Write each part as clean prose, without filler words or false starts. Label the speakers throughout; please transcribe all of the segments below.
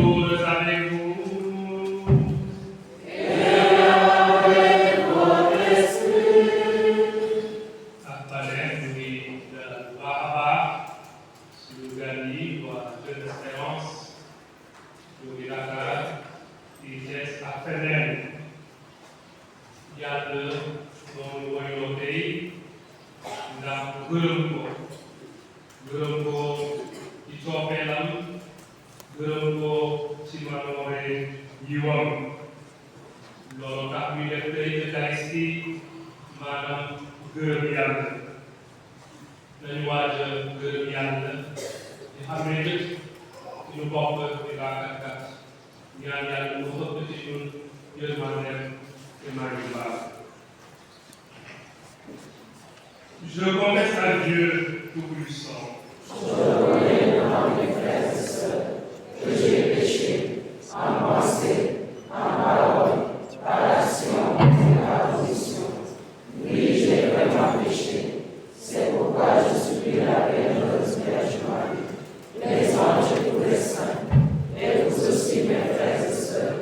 Speaker 1: repose avec vous. Je confesse à Dieu Tout-Puissant.
Speaker 2: Je reconnais devant mes frères et sœurs que j'ai péché en pensée, en parole, par action et par position. Oui, j'ai vraiment péché. C'est pourquoi je supplie la bienheureuse Vierge Marie, les anges et tous les saints, et vous aussi mes frères et sœurs,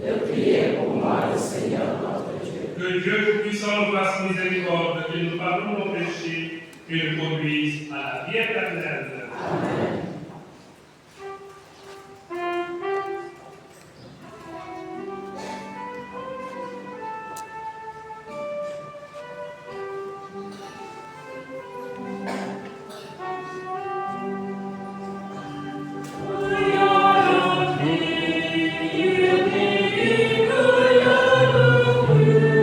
Speaker 2: de prier pour moi le Seigneur notre Dieu.
Speaker 1: Que Dieu Tout-Puissant nous fasse miséricorde, qu'il nous pardonne nos péchés et nous conduise à la vie éternelle.
Speaker 2: Amen.
Speaker 3: Alleluia.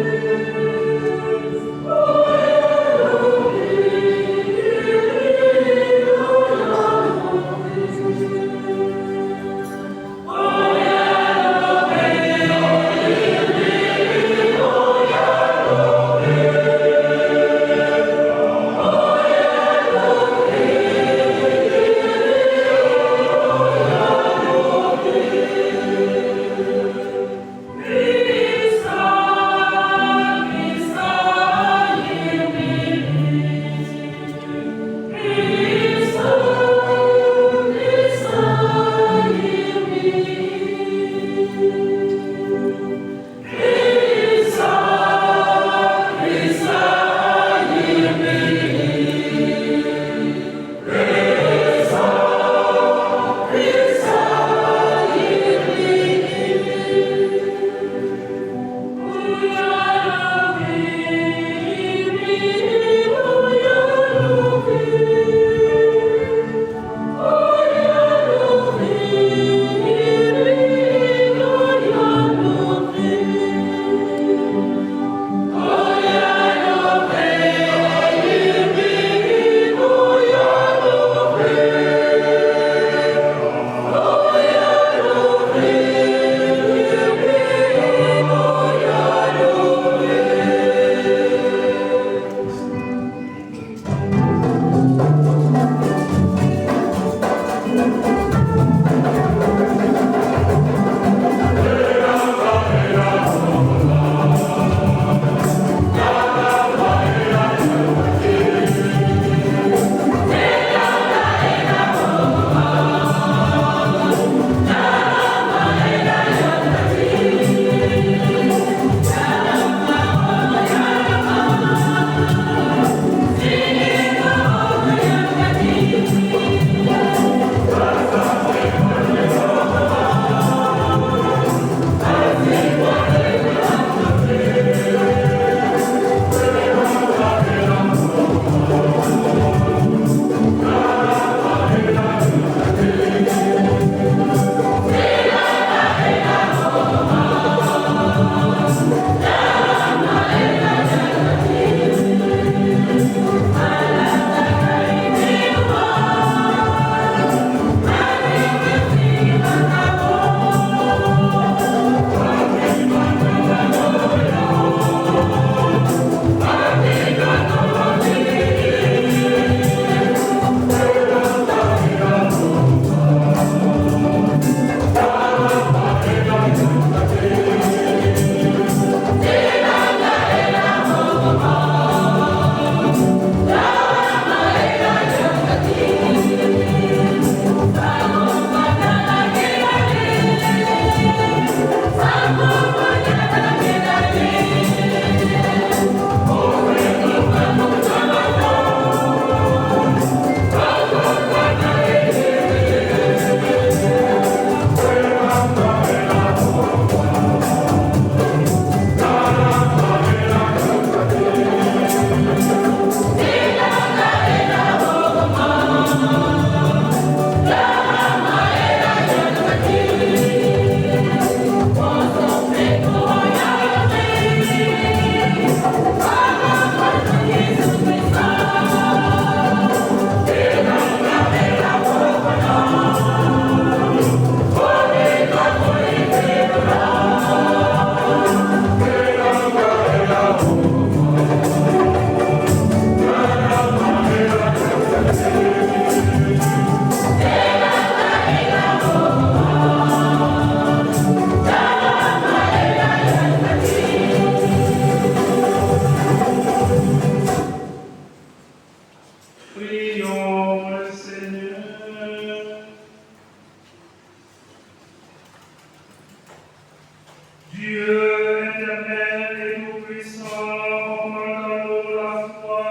Speaker 1: Dieu éternel et tout-puissant, accorde-nous la foi,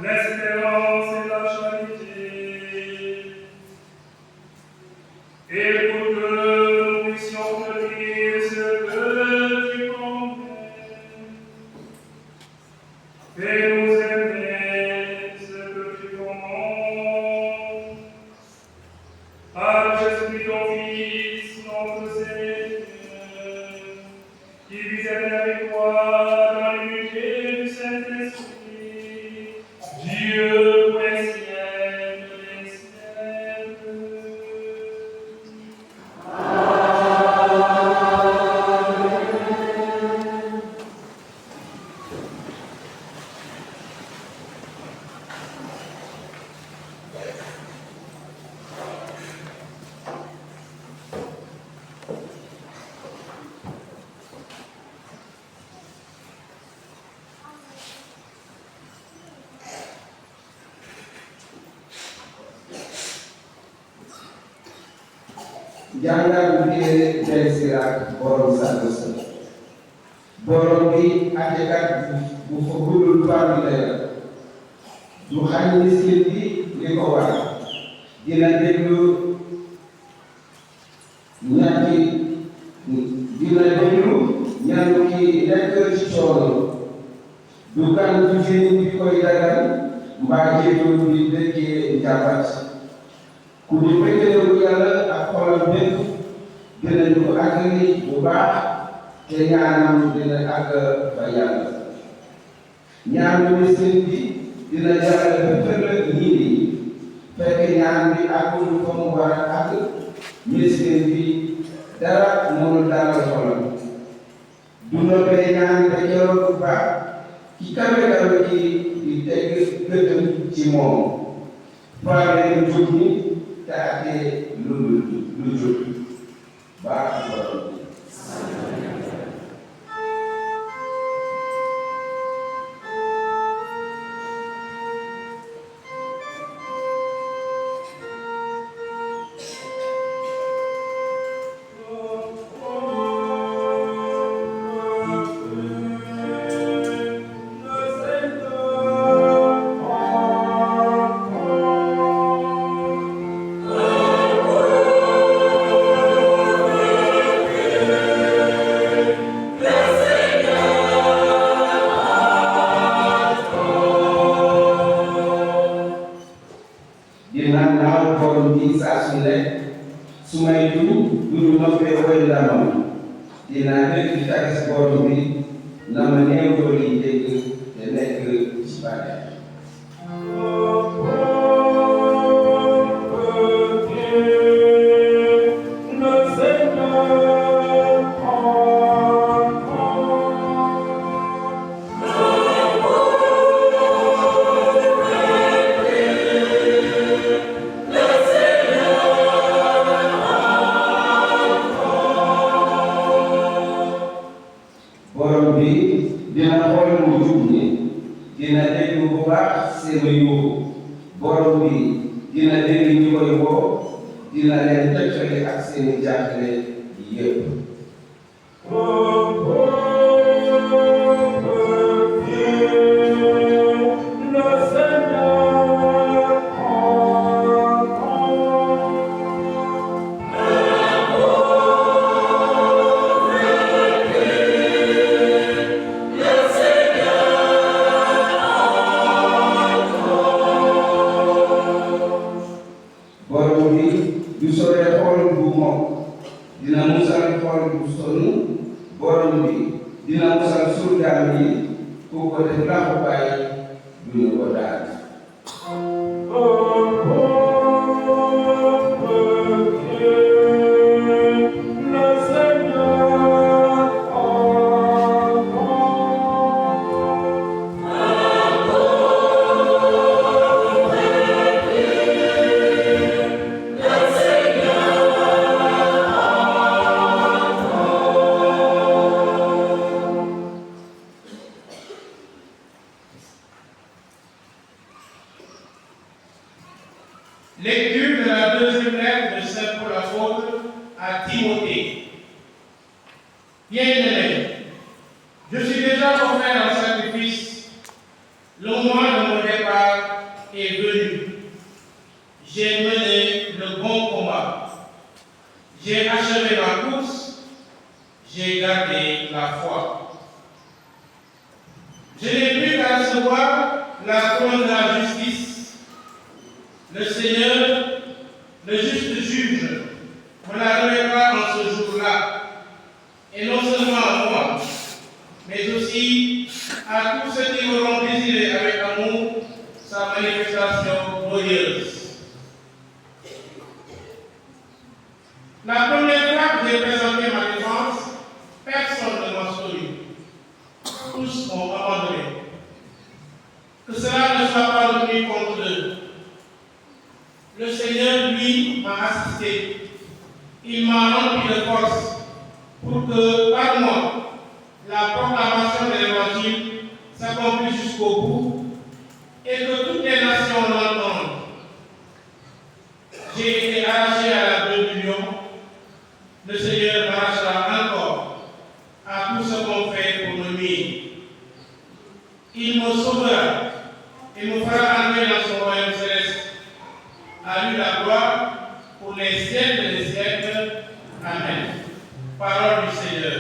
Speaker 1: l'espérance et la charité. Et pour que nous puissions tenir ce que tu commandais, fais-nous aimer ce que tu commandes. Par Jésus ton Fils, notre Seigneur, qui vit avec toi dans l'unité du Saint-Esprit, Dieu pour les siècles des siècles.
Speaker 3: jàngal bi del siraat borom sàkk sa borom bi àttekat bu fa guddul fan bi la du xañ miskin bi li ko war dina déglu ñanu ki nekk ci coono du kan du jëriñ bi koy dagal mbaa jéego bi dëkkee njàmbat ku di bëggalewu yàlla ak xolam bépp dinañu ko àggali bu baax te ñaanam dina àgg ba yàlla ñaanu miskin bi dina jàllale ba tëll ñii yi fekk ñaan bi àggul fa mu war a àgg miskin bi dara mënul dalal xolam du noppee ñaan da keroog bu baax ki kawe ki di teg gëtëm ci moom faale lu jóg ni te àttee lu jóg baax borom bi
Speaker 4: Lecture de la deuxième lettre de Saint Paul apôtre à Timothée. Bien-aimés, achevé ma course, j'ai gardé la foi. Je n'ai plus qu'à recevoir la couronne de la justice. Le Seigneur, le juste juge, me la remettra en ce jour-là. Et non seulement à moi, mais aussi à tous ceux qui auront désiré avec amour sa manifestation glorieuse. La première fois que j'ai présenté ma défense, personne ne m'a souri. Tous m'ont abandonné. Que cela ne soit pas revenu contre eux. Le Seigneur, lui, m'a assisté. Il m'a rempli de force pour que, par moi, la proclamation de l'Évangile s'accomplisse jusqu'au bout et que toutes les nations l'entendent. J'ai été arraché à la gueule du lion. Le Seigneur m'arrachera encore à tout ce qu'on fait pour me nuire. Il me sauvera et me fera entrer dans son royaume céleste. À lui la gloire pour les siècles des siècles. Amen. Parole du Seigneur.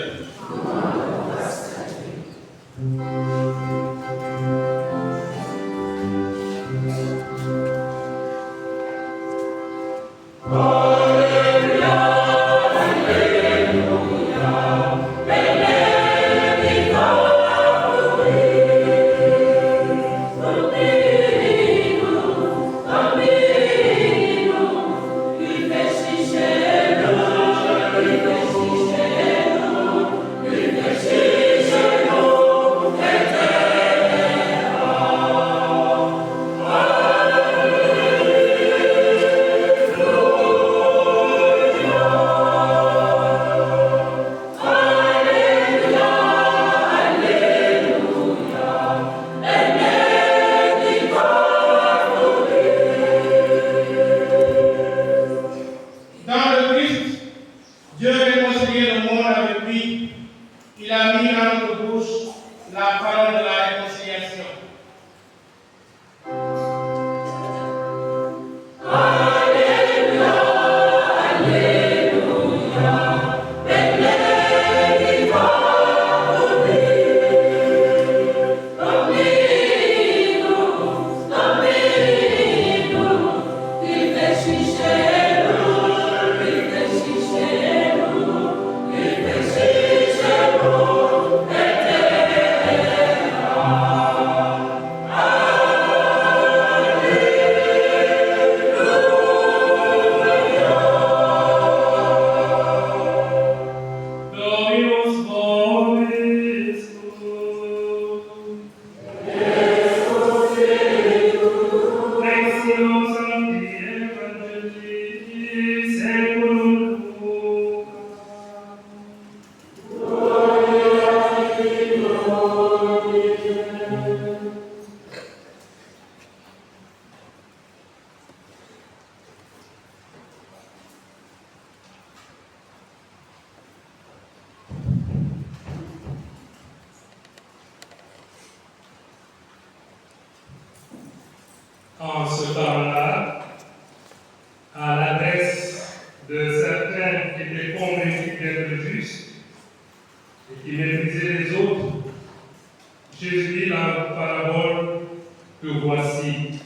Speaker 1: En ce temps-là, à l'adresse de certains qui étaient convaincus d'être justes et qui méprisaient les autres, Jésus dit la parabole que voici.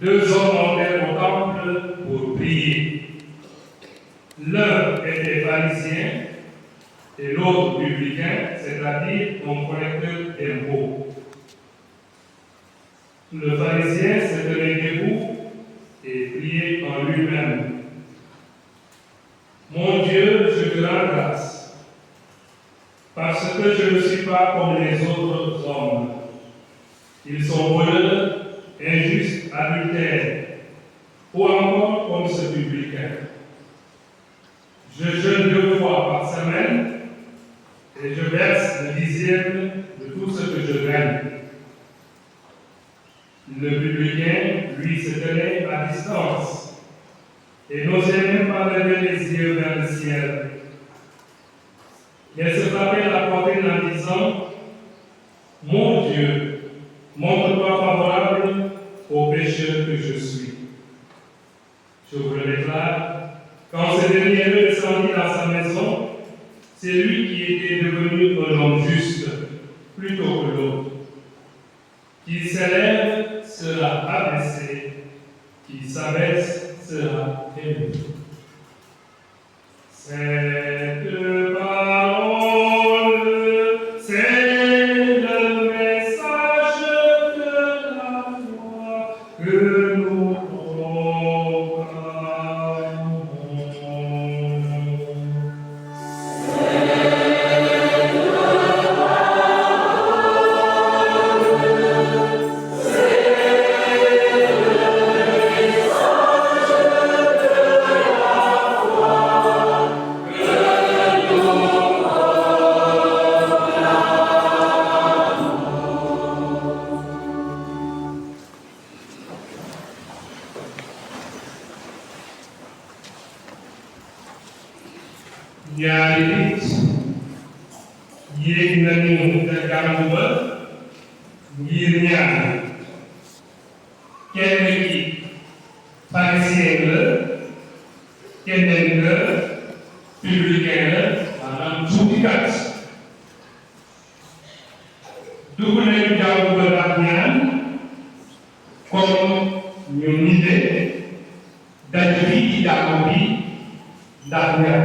Speaker 1: Deux hommes montèrent au temple pour prier. L'un était pharisien et l'autre publicain, c'est-à-dire un collecteur d'impôts. Le pharisien se tenait debout et priait en lui-même. Mon Dieu, je te rends grâce, parce que je ne suis pas comme les autres hommes. Ils sont voleurs, injustes, adultères, ou encore comme ce publicain. Je jeûne 2 fois par semaine et je verse le 10e de tout ce que je gagne. Le publicain, lui, se tenait à distance et n'osait même pas lever les yeux vers le ciel. Mais se frappait la poitrine en disant: Mon Dieu, montre-toi favorable au pécheur que je suis. Je vous le déclare, Quand ce dernier est descendu dans sa maison, c'est lui qui était devenu un homme juste, plutôt que l'autre. Qui s'élève sera abaissé, qui s'abaisse sera élevé. Cette parole, c'est le message de la foi que nous proclamons. ñaari nit yéeg nañu ca gàmmu ba ngir ñaan kenn ki pharisien la keneen nga publicain la maanaam tuutikat dugg nañu gàmmu ba ndax ñaan comme ñu nite daje bi ci gàmmu bi ndax ñaan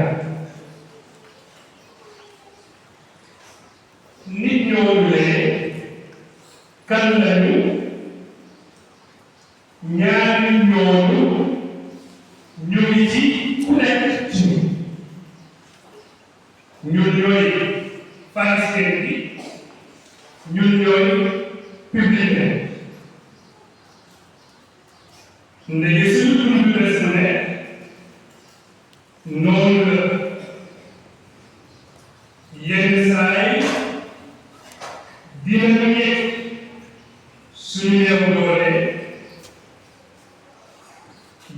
Speaker 1: nit ñooñu lee kan lañu ñaari ñooñu ñu ngi ci ku nekk ci ñun ñooy pharisien bi ñun ñooy publicain ndege suñu dund des ne noonu la yenn saa yi dinañu yëg suñu néew doole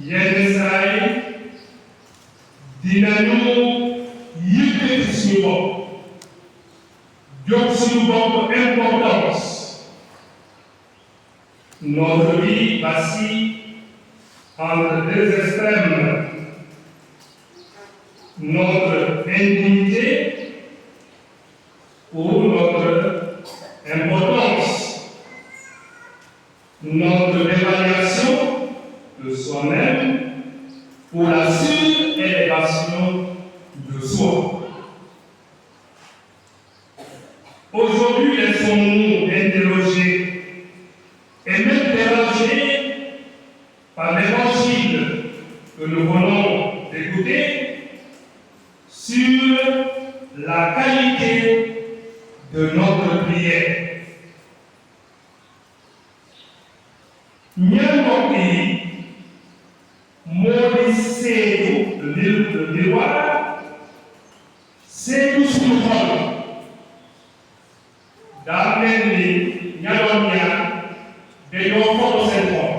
Speaker 1: yenn saa yi dinañu yëkkati suñu bopp jox suñu bopp importance notre vie vacille entre deux extrêmes notre indignité ou notre importance, notre évaluation de soi-même ou la surélévation de soi. Aujourd'hui, laissons-nous interroger et même déranger par l'évangile que nous venons d'écouter sur la qualité de notre prière. ñaan mbokk yi moo di seetu le miroir seetu suñu xol daa mel ni ña doon ñaan dañoo foto seen xol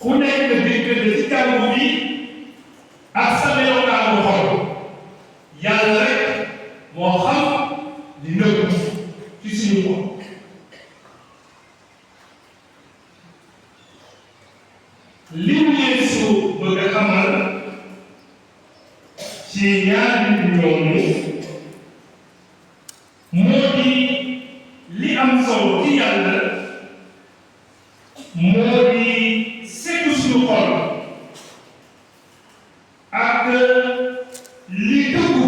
Speaker 1: ku nekk diggante ci kàddu bi ak sa melokaanu xol yàlla rek moo xam li nëbb ci suñu xol li mu Yeesu bëgg a xamal ci ñaari ñooñu moo di li am solo ci yàlla moo di seetu suñu xol ak li dëggu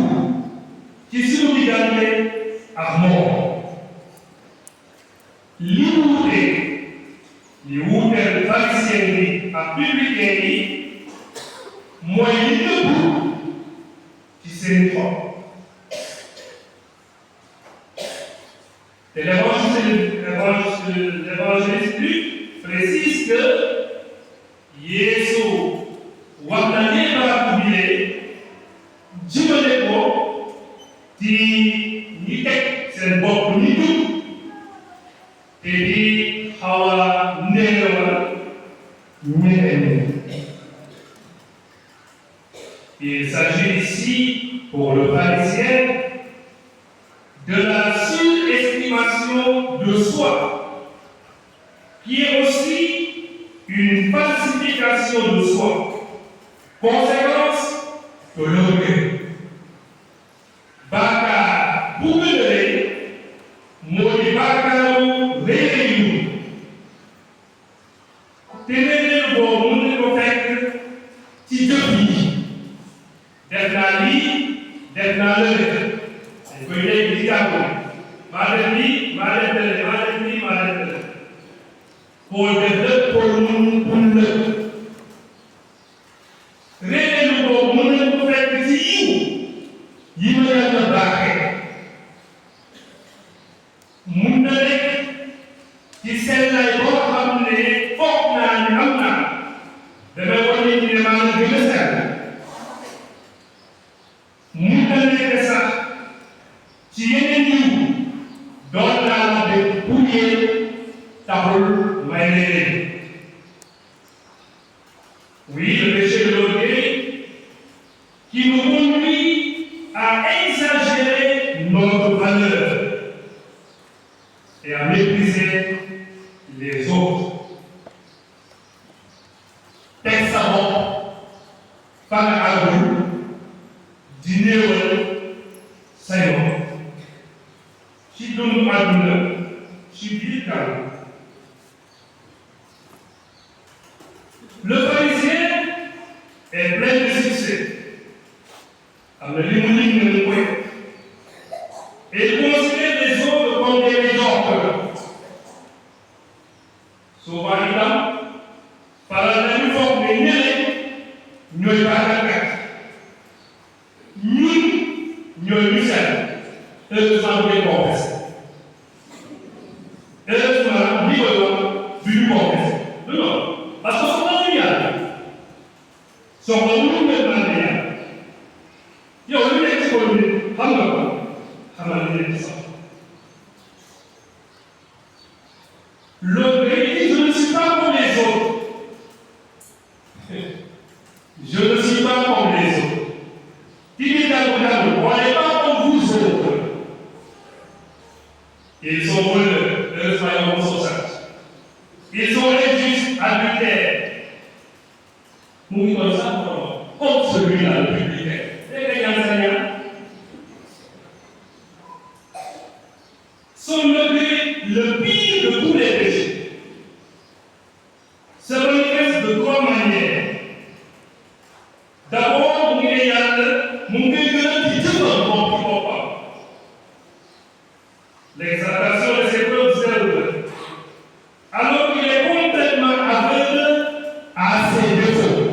Speaker 1: ci suñu diggante ak moom li wuuteel pharisien bi ak publicain yi mooy li dëggu ci seen xol te l'évangéliste Luc précise que Yeesu wax na lii balaa publier jëmale ko ci ñi teg seen bopp ñi jub te di xaw a néewal ñeneen. Il s'agit ici, pour le pharisien, de la surestimation de soi, qui est aussi une falsification de soi. Conséquence de l'orgueil. Baka Boubele, Modi Baka Réunion. Tenez le bon monde de fait, qui depuis, d'être la vie, d'être dans le rêve. Et que les diables, Maladie, maladie. Pour le pour le. Réveillez-nous pour nous faire petit. Il me l'a de barrer. Mon nez, qui s'est là et bon ramener, fort n'a rien. De me voir les demandes de l'État. Mon nez que ça. Si est nous, dans la de bouiller, tabou, maïné. Oui, le péché de l'orgueil qui nous conduit à exagérer notre valeur et à mépriser les autres. Texte avant, par à vous, dîner Seigneur. Si nous adonne, si bien calme. Le pharisien est plein de succès. Avec les moulines de l'ouest. Et il considère les autres comme des médiocres. Souvent, il a, par la même forme, nous ne sommes pas d'accord. Nous sommes seuls. Eux sont des confessés. Eux sont libres du confessé. Non. Parce que son nom est son nom est malade. Il y a une expérience. L'orgueil dit: je ne suis pas comme les autres. Je ne suis pas comme les autres. Il dit à vous, croyez pas comme vous autres. Ils sont voleurs, eux soyons sausages. Ils sont injustes, adultères. Nous comme ça, comme celui-là, le publicain. Les enseignants. Sont le pire de tous les péchés. Se manifeste de trois manières. D'abord, mon l'exaltation de ses preuves œuvres. Alors qu'il est complètement aveugle à ses défauts.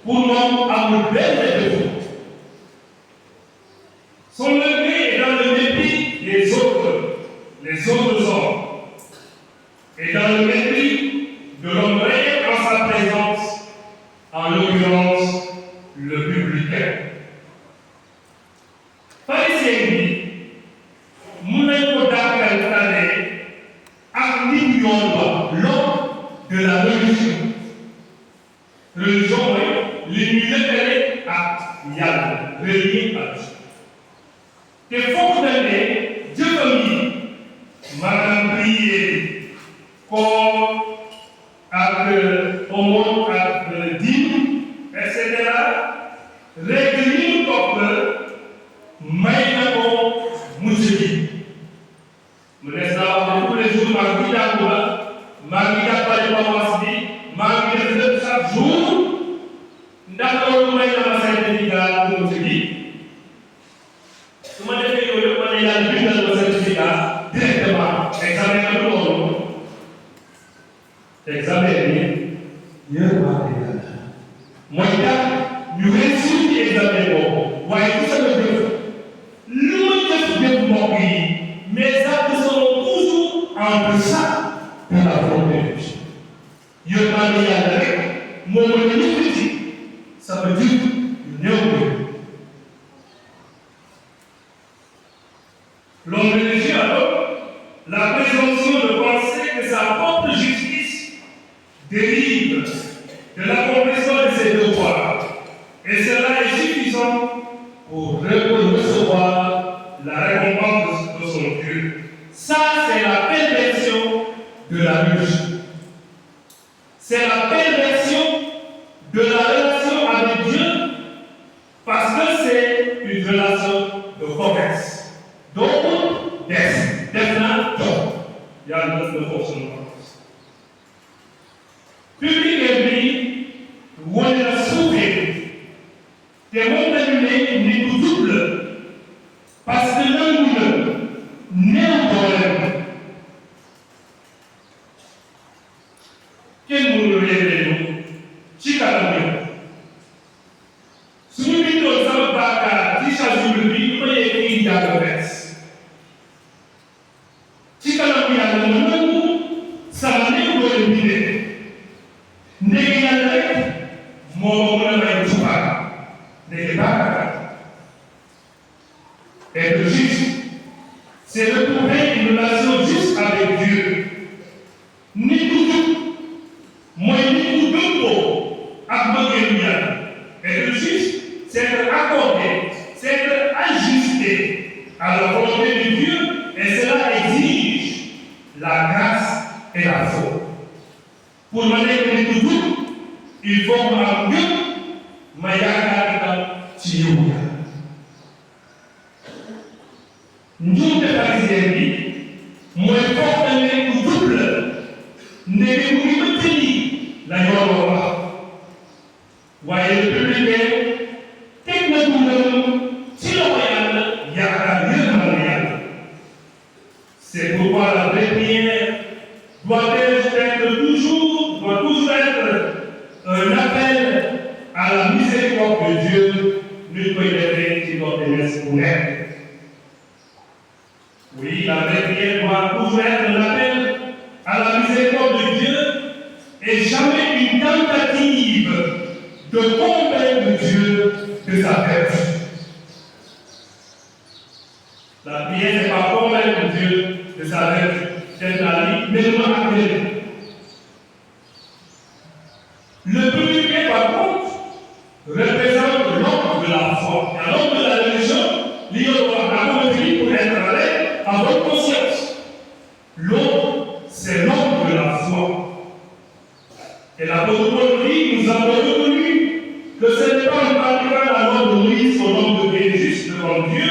Speaker 1: Pour moi, à mon bel défaut. Son degré est dans le mépris des autres hommes, et dans le mépris de l'homme réel en sa présence, en l'occurrence, le publicain. Pharisien dit, nous n'avons pas calculé à l'homme de la religion. Religion, l'unité à Yahweh, relié à Dieu. Que faut donner Dieu famille, madame prier, comme au monde à dîme, etc. Régulier comme maïnako mousseline. Nous laissons tous les jours Magida Palipawasbi, Magida chaque jour, d'accord, nous mettons la certificat pour mousseline. Nous mettons le certificat directement, examen de l'eau. Examen, moi, nous réussissons l'examen. Voyez tout ça que Dieu fait. L'union mes actes seront toujours en deçà de la volonté de Dieu. Dieu m'a dit avec mon petit, ça veut dire une néo. L'homme religieux, alors, la présomption de penser que sa propre justice dérive de l'accomplissement de ses devoirs. Et cela est suffisant pour recevoir la récompense de son Dieu. Ça, c'est la perversion de la religion. C'est de la relation avec Dieu parce que c'est une relation de commerce. Donc, il y a le fonctionnement. Public et vie, où on est sauvé, des mondes n'est tout double, parce que l'un ou l'autre n'est un problème. Quel monde révèle-nous? Chicago. Si nous mettons ça au bas, si ça joue le vie, nous voyons qu'il y a le verse. Chicago, il y a le monde, ça va nous donner une idée. Être juste, c'est retrouver une relation juste avec Dieu. Ni tout, moi ni tout, être juste, c'est être accordé, c'est être ajusté à la volonté de Dieu, et cela exige la grâce et la foi. Pour mener tout, il faut que Dieu Mayaka Tiyuya. Nous, les Parisiens, moi, fort un double, n'est pas tenu la Yorova. Voyez le public, techniquement, si le royal, il y a rien dans le royal. C'est pourquoi la vraie prière doit toujours être un appel à la miséricorde de Dieu, nous connaissons qui doit être pour elle. Oui, la vraie prière doit toujours être un appel à la miséricorde de Dieu et jamais une tentative de convaincre Dieu de sa vertu. La prière n'est pas convaincre Dieu de sa vertu, c'est la vie, mais le appel. Le public, par contre, représente l'homme de la foi. Et l'homme de la religion, il doit accomplir pour être à l'aise à votre conscience. L'homme, c'est l'homme de la foi. Et l'apôtre Paul dit, nous avons reconnu que ce n'est pas en pratiquant la loi de Moïse qu'on homme devient juste devant Dieu,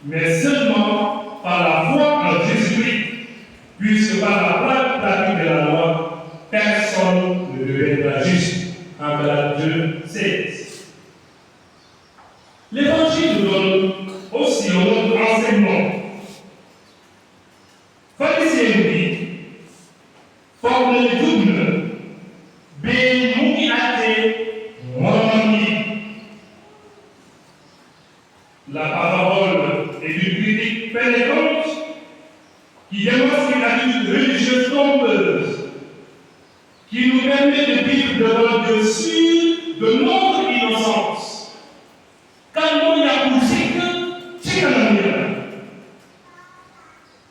Speaker 1: mais seulement par la foi en Jésus-Christ. Puisque par la pratique de la loi, personne ne deviendra juste. En Galates 2:16. L'Évangile nous donne aussi un autre enseignement. Pharisien dit, forme le double, ben mouki ate, moroni. La parole est d'une critique pénétrante qui démontre une attitude religieuse trompeuse qui nous permet de vivre devant Dieu sûr de notre innocence. Quand on y a musique, c'est quand on y a.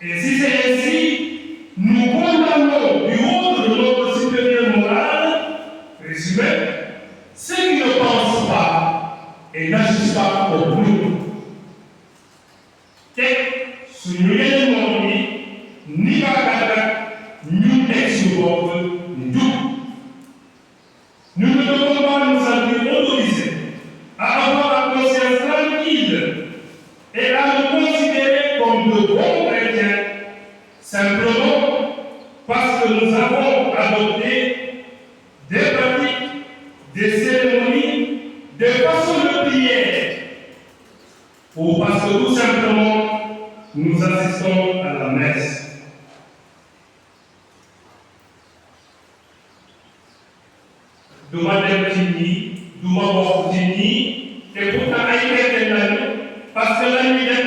Speaker 1: Et si c'est ainsi, nous condamnons du haut de notre supérieur moral, résumé, ceux qui ne pensent pas et n'agissent pas comme nous. Et si nous n'avons ni pas ni texte nous ne devons pas nous sentir autorisés à avoir la conscience tranquille et à nous considérer comme de bons chrétiens, simplement parce que nous avons adopté des pratiques, des cérémonies, des façons de prière, ou parce que tout simplement nous assistons à la messe. Duma dem ci ñii duma bokk ci ñii te pourtant ay chrétien lañu parce que la ñuy def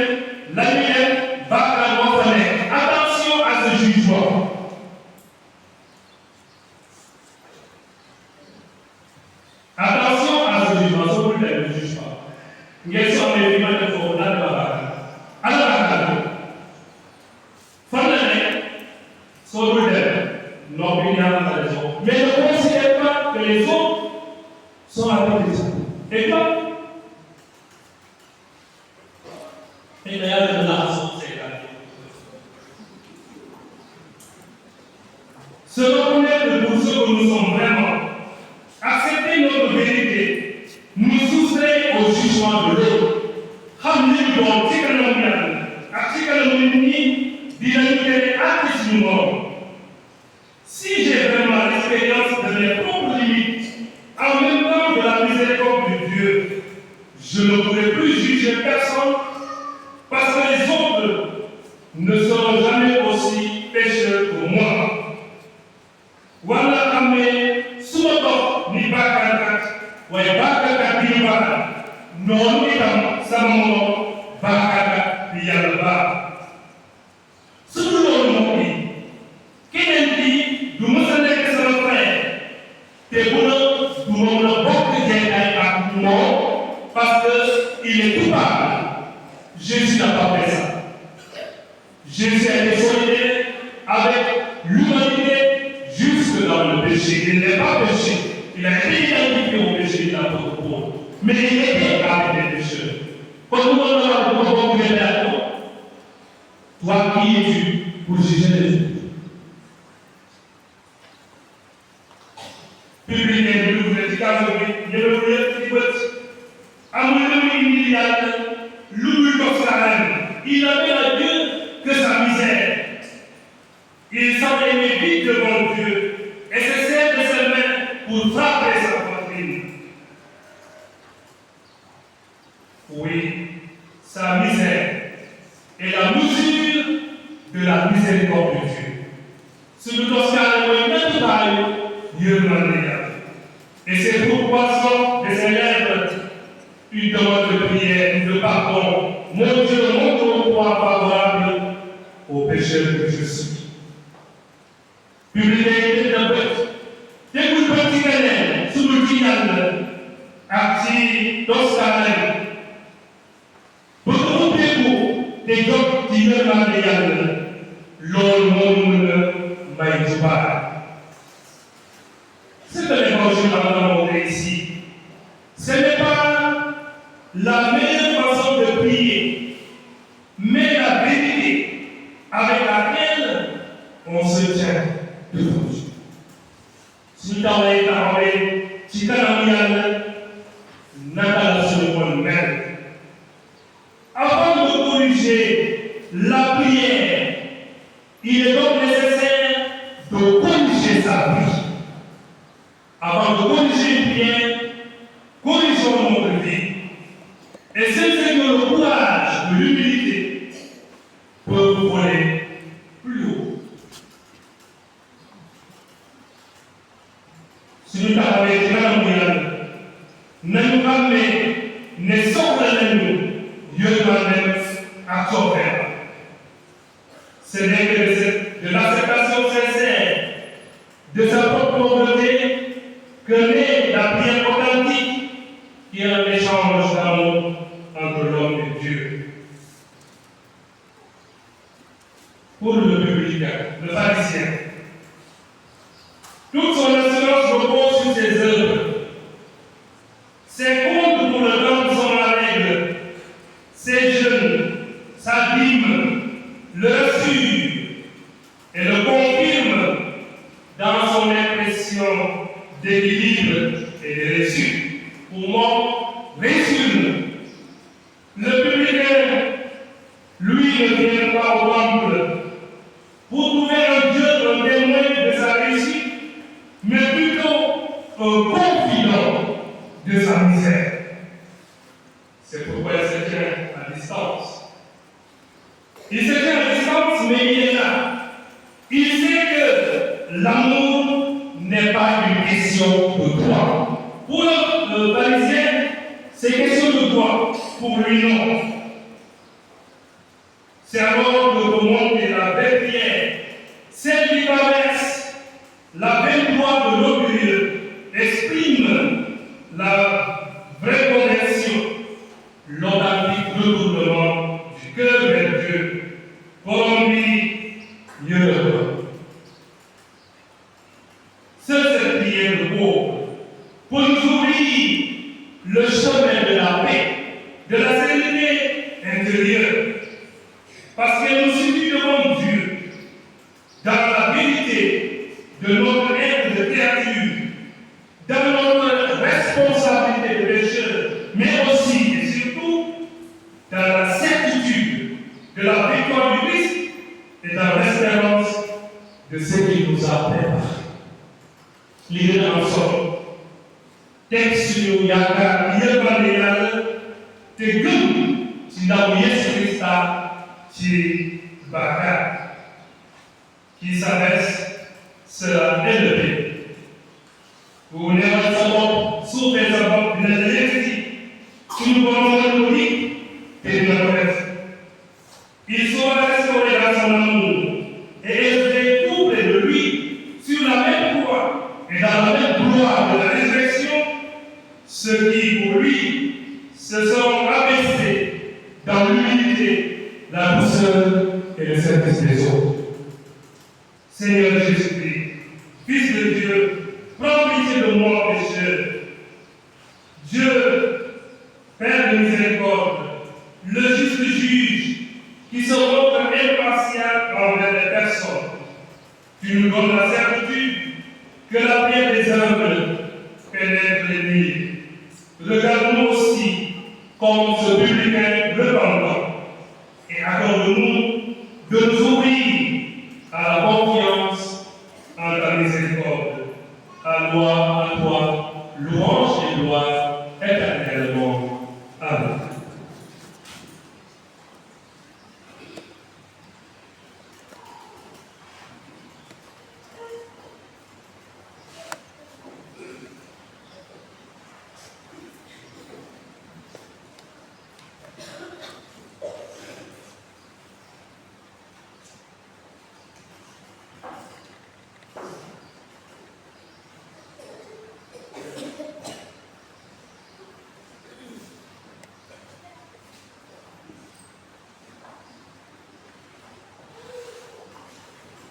Speaker 1: bàkkaar moo fa nekk. Attention à ce jugement. Attention à ce jugement. Soo ko def ne juge pas. Ngeen soo amee li ma def foofu daal di bàkkaar. Ana bàkkaar bi fan la nekk soo dul def non bi ñaar la raison mais ne considère pas que les autres sont à côté de ça. Et toi, et d'ailleurs, de la raison, c'est la se reconnaître pour ce que nous sommes vraiment, accepter Je ne pourrai plus juger personne parce que les autres ne seront jamais aussi pécheurs que moi. Voilà comme sous-moto ni bakakat, ouais bakakat bilba, non itam samo bakakat biyalba. Surtout mon pays, qui dit du monsieur que c'est le frère, t'es bon, du monde beaucoup de gens parce qu'il est coupable. Jésus n'a pas fait ça. Jésus a été solidaire avec l'humanité jusque dans le péché. Il n'est pas péché. Il a été identifié au péché de l'apôtre Paul. Mais il était avec les pécheurs. Quand nous avons dit à toi, toi qui es-tu pour juger les autres? Public et le prédicateur, il y a le il avait à Dieu que sa misère. Il s'en aimait vite devant Dieu et se sert de ses mains pour frapper sa poitrine. Oui, sa misère est la mesure de la miséricorde de Dieu. Si nous doit faire même travail, Dieu nous et c'est pourquoi sort de ses lèvres une demande de prière, de pardon. Mon Dieu, montre-moi favorable au pécheur que je suis. Publié de bête. Écoute petit canel, sous le final, acti d'Oscar. Regroupez-vous des gens qui ne m'ont pas l'homme maïdouba. C'est un évangile que nous avons montré ici. Ce n'est pas la meilleure façon de prier, mais la vérité avec laquelle on se tient devant Dieu. Si nous avons été parlé, si nous avons été avant de corriger la prière, il est donc nécessaire de corriger sa vie. Avant de corriger une prière, corrigeons notre vie. Et c'est que le courage de l'humilité peut vous voler plus haut. Si nous avons été dans le monde, nous avons ne sommes nous, Dieu nous-même à sauver. Ce n'est que de l'acceptation sincère de sa propre pauvreté que naît la prière authentique qui est un échange d'amour entre l'homme et Dieu. Pour le public, le pharisien, toute son assurance repose sur ses œuvres. Ses comptes pour le temps sont la règle. Ses jeûnes, sa dîme, le rassure et le confirme dans son impression d'équilibre et de réussite. Pour moi, réussite. Le publicain, lui, ne vient pas au temple pour trouver un Dieu, un témoin de sa réussite, mais plutôt un confident de sa misère. C'est pourquoi il se tient à distance. Il se tient à distance, mais il est là. Il sait que l'amour n'est pas une question de droit. Pour le pharisien, c'est question de droit. Pour lui, non. C'est alors que le monde est la vraie prière. Celle qui traverse la vraie droite de l'orgueil exprime la vraie conversion, l'authentique retournement du cœur vers Dieu, pour lui mieux heureux. Seule cette prière de pauvre pour nous ouvrir le chemin de la paix, de la sérénité intérieure, parce qu'elle nous situe devant Dieu, dans la vérité de notre être de créature, dans notre responsabilité de pécheur, mais aussi et surtout dans la certitude de la victoire du Christ et dans l'espérance de ce qu'il nous a préparé. L'idée en somme, texte sur Yaka, te gëm ci ndaw Yesu Krista ci bàkkaar qui s'abaisse sera élevé. Vous newal sa bopp suufee sa bopp dina la yëkkati suñu borom la ko dig te dina ko def. Il saura restaurer dans son amour et élever tout près de lui sur la même croix et dans la même gloire de la résurrection ceux qui pour lui se sont abaissés dans l'humilité, la douceur et le service des autres. Seigneur Jésus-Christ, Fils de Dieu, prends pitié de moi, pécheur. Dieu, Père de miséricorde, le juste juge, qui se montre impartial envers les personnes. Tu nous donnes la certitude que la prière des humbles pénètre les nuits. Regarde-nous aussi comme ce publicain repentant et accorde-nous de nous ouvrir à la confiance en ta miséricorde. À gloire à toi, louange et gloire éternellement. Amen.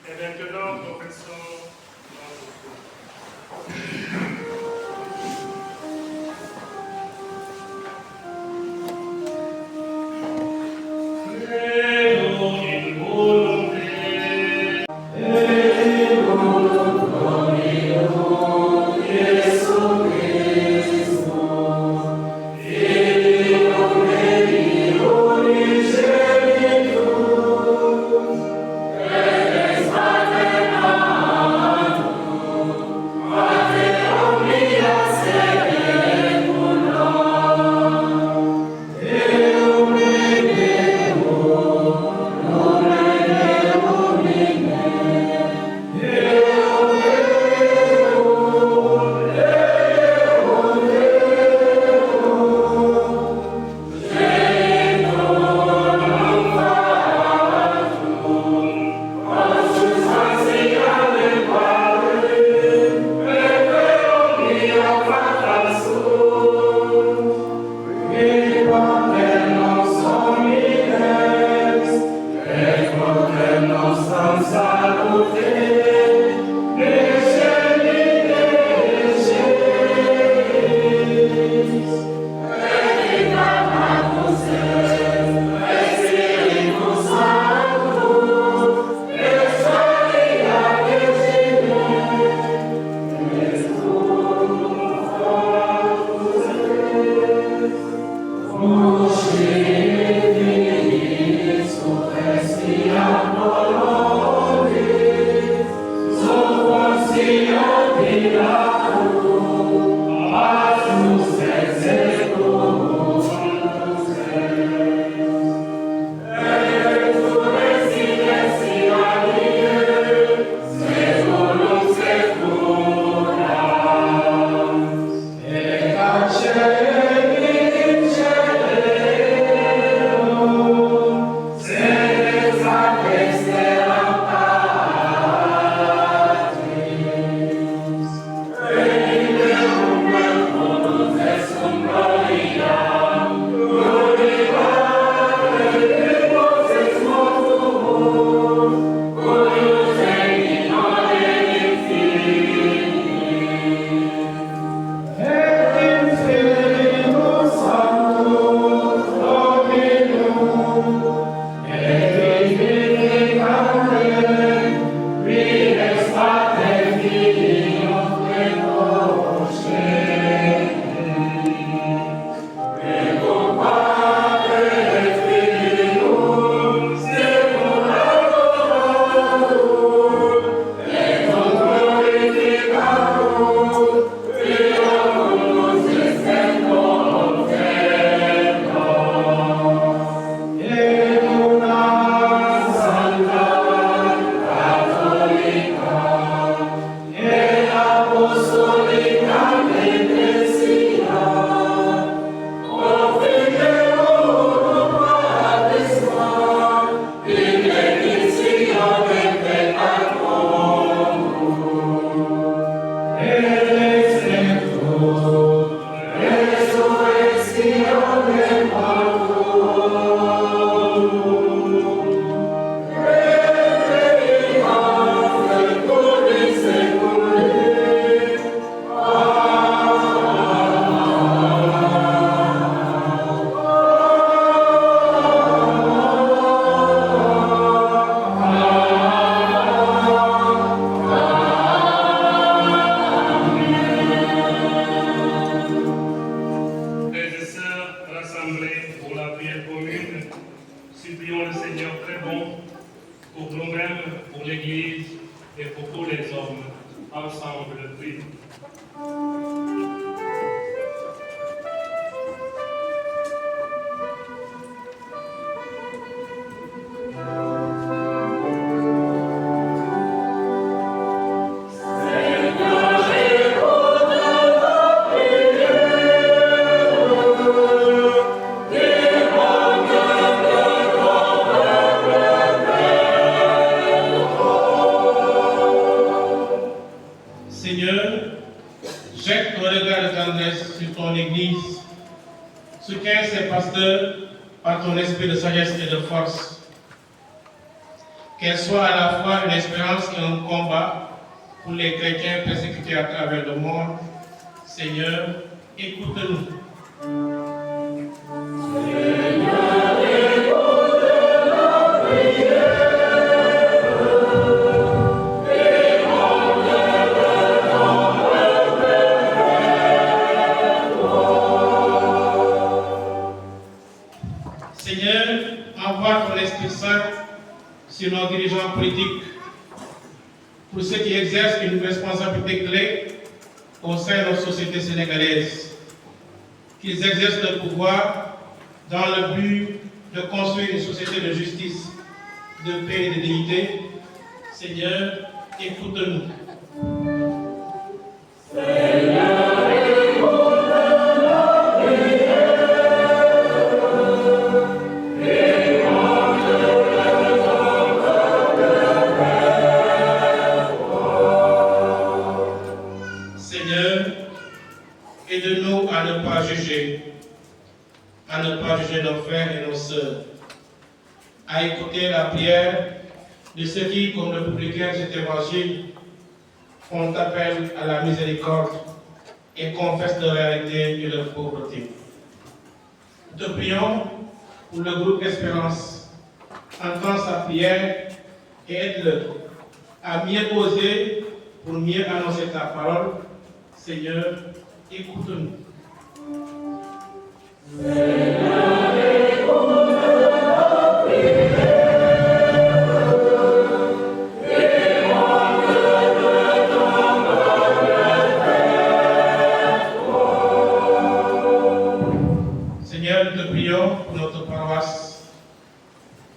Speaker 1: Et maintenant, professeur. bon pour nous-mêmes, pour l'Église et pour tous les hommes. Ensemble, prions.
Speaker 4: Jette ton regard de tendresse sur ton Église, soutiens ses pasteurs par ton esprit de sagesse et de force. Qu'elle soit à la fois une espérance et un combat pour les chrétiens persécutés à travers le monde. Seigneur, écoute-nous. Seigneur, envoie ton Esprit Saint sur nos dirigeants politiques, pour ceux qui exercent une responsabilité clé au sein de notre société sénégalaise, qu'ils exercent le pouvoir dans le but de construire une société de justice, de paix et de dignité. Seigneur, écoute-nous. Aide-nous à ne pas juger nos frères et nos sœurs, à écouter la prière de ceux qui, comme le publicain de cet évangile, font appel à la miséricorde et confessent leur réalité et leur pauvreté. Nous te prions pour le groupe Espérance, entends sa prière et aide-le à mieux oser pour mieux annoncer ta parole. Seigneur, écoute-nous.
Speaker 2: Seigneur, écoute nos prières.
Speaker 4: Seigneur, nous te prions pour notre paroisse,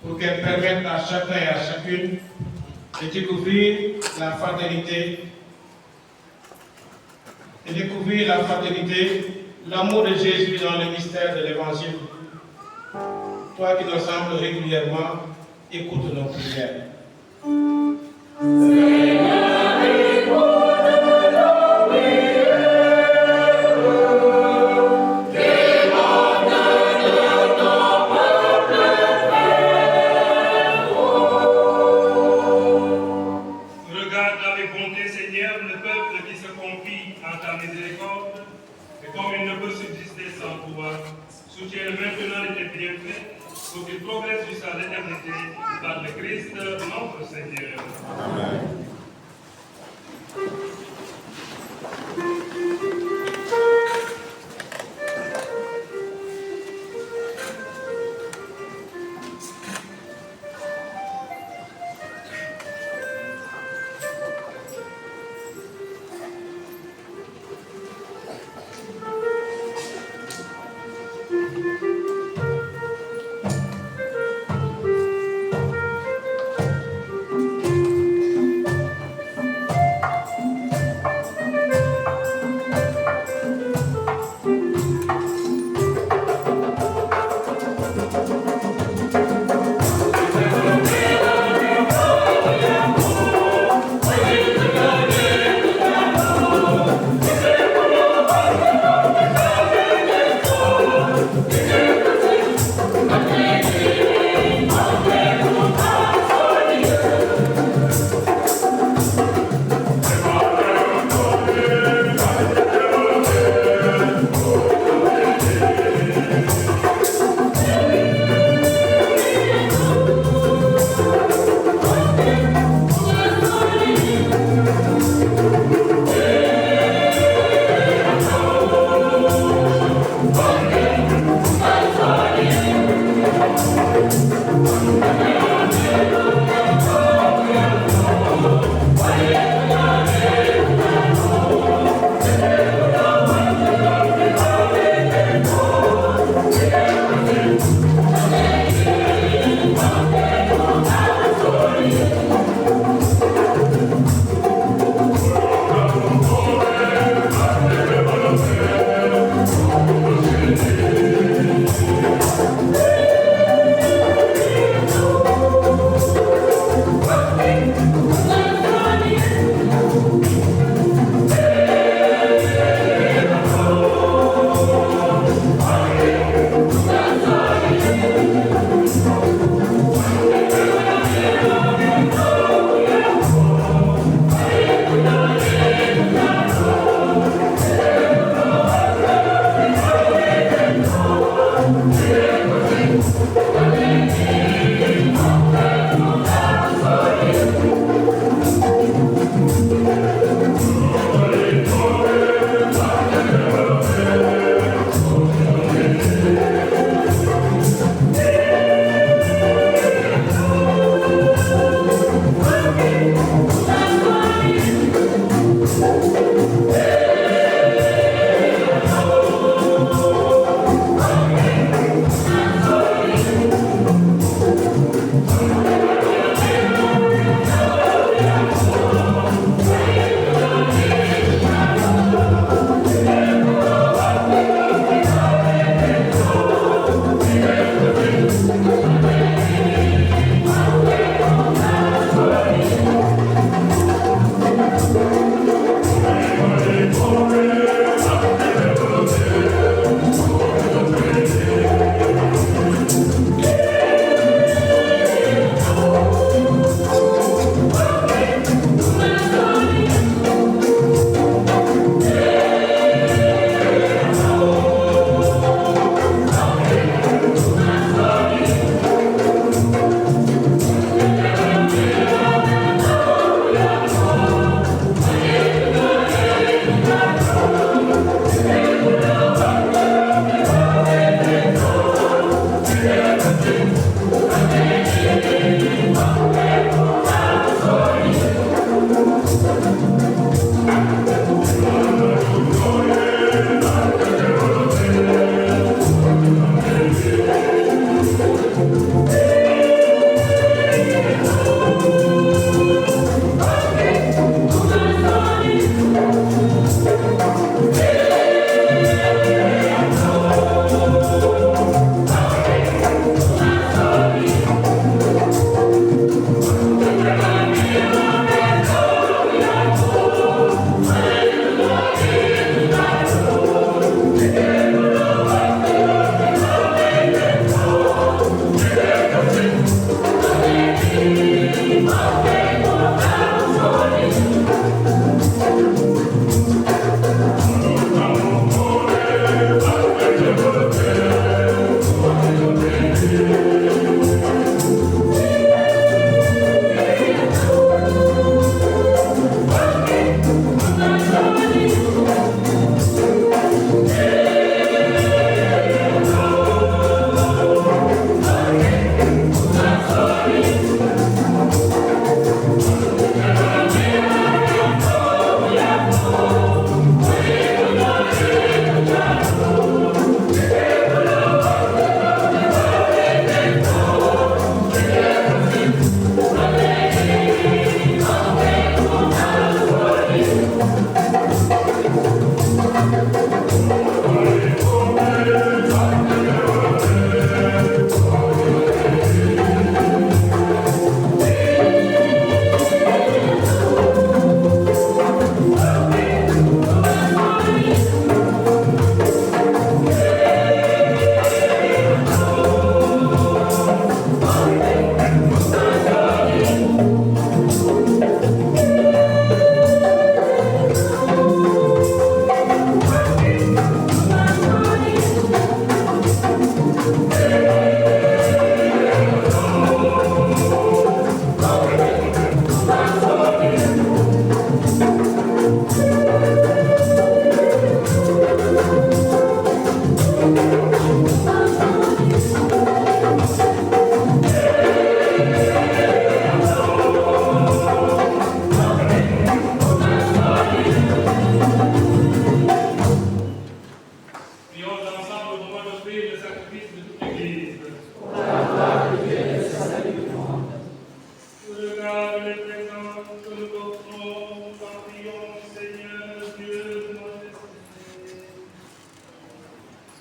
Speaker 4: pour qu'elle permette à chacun et à chacune de découvrir la fraternité, l'amour de Jésus dans le mystère de l'Évangile. Toi qui nous sembles régulièrement, écoute nos prières.
Speaker 2: Seigneur, écoute nos prières. Demande de ton peuple frère.
Speaker 1: Regarde avec bonté, Seigneur, le peuple qui se confie en ta miséricorde. Et comme il ne peut subsister sans toi, soutiens-le maintenant de tes bienfaits pour qu'il progresse jusqu'à l'éternité par le Christ notre Seigneur. Amen.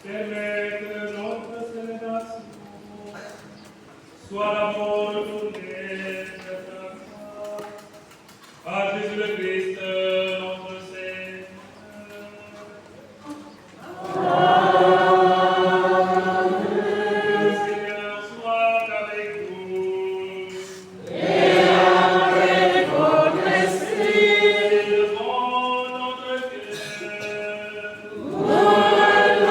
Speaker 1: Permette notre célébration, soit l'amour retourné à Jésus le Christ, notre Seigneur. Le Seigneur soit avec vous.
Speaker 2: Et avec votre esprit,
Speaker 1: Élevons notre cœur.
Speaker 2: nous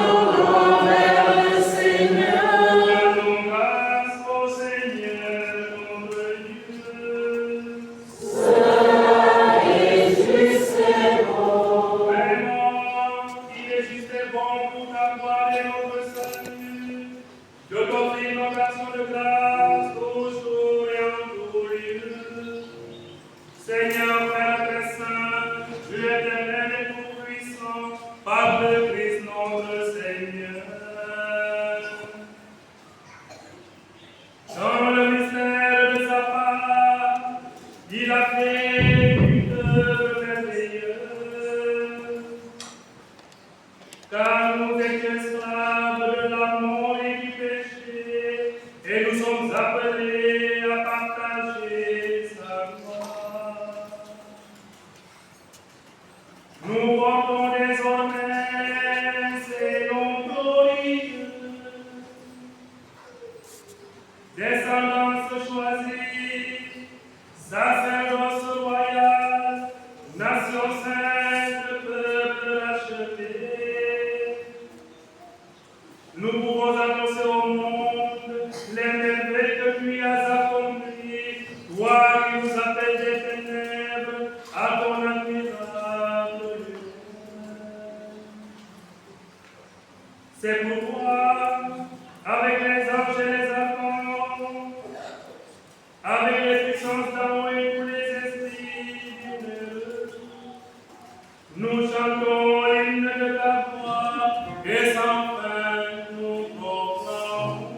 Speaker 2: allons vers le Seigneur.
Speaker 1: Rendons grâce au Seigneur notre Dieu.
Speaker 2: Cela est juste et bon.
Speaker 1: Vraiment, il est juste et bon pour ta gloire et notre salut, de t'offrir notre action de grâce toujours et en tout lieu. Seigneur, Père très saint, Dieu éternel et tout-puissant, par le Christ notre Seigneur. Dans le mystère de sa part, il a fait une œuvre merveilleuse. Car nous étions esclaves de la mort et du péché, et nous sommes appelés à partager sa gloire. Nous portons désormais ces noms glorieux, descendance choisie, sacerdoce royal, nation sainte, peuple acheté. Nous pouvons annoncer au monde les merveilles que tu as accomplies, toi qui nous appelles des ténèbres à ton admirable lumière. C'est pourquoi, avec les anges et les archanges, avec les puissances d'en haut et tous les esprits bienheureux, nous chantons l'hymne de ta voix et sans fin nous proclamons.